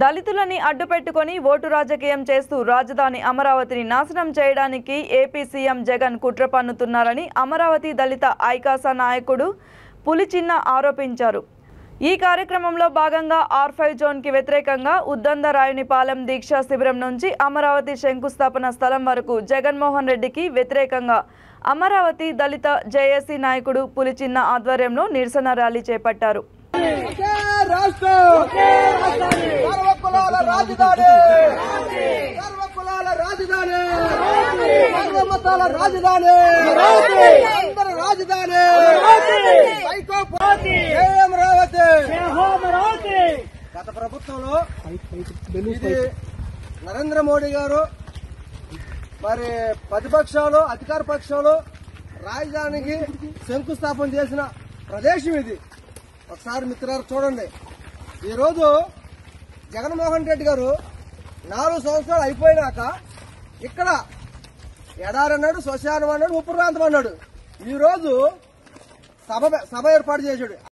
దళితులని అడ్డుపెట్టుకొని vote రాజకీయం చేస్తూ రాజధాని అమరావతిని నాశనం చేయడానికి ఏపీ సీఎం జగన్ కుట్ర పన్నుతున్నారని అమరావతి దళిత ఐకాసా నాయకుడు పులిచిన్న ఆరోపించారు. ఈ కార్యక్రమంలో భాగంగా R5 జోన్కి వ్యతిరేకంగా ఉద్దండరాయునిపాలెం దీక్షా శిబిరం నుంచి అమరావతి శంకుస్థాపన స్థలం వరకు జగన్మోహన్ రెడ్డికి వ్యతిరేకంగా అమరావతి దళిత జేఏసీ నాయకుడు పులిచిన్న ఆధ్వర్యంలో నిరసన ర్యాలీ చేపట్టారు. గత ప్రభుత్వంలో నరేంద్ర మోడీ గారు మరి ప్రతిపక్షాలు అధికార పక్షాలు రాజధానికి శంకుస్థాపన చేసిన ప్రదేశం ఇది. ఒకసారి మిత్రులారా చూడండి. ఈరోజు జగన్మోహన్ రెడ్డి గారు 4 సంవత్సరాలు అయిపోయినాక ఇక్కడ ఎడారి అన్నాడు, శ్మశానం అన్నాడు, ఉప్పు ప్రాంతం అన్నాడు. ఈరోజు సభ ఏర్పాటు చేశాడు.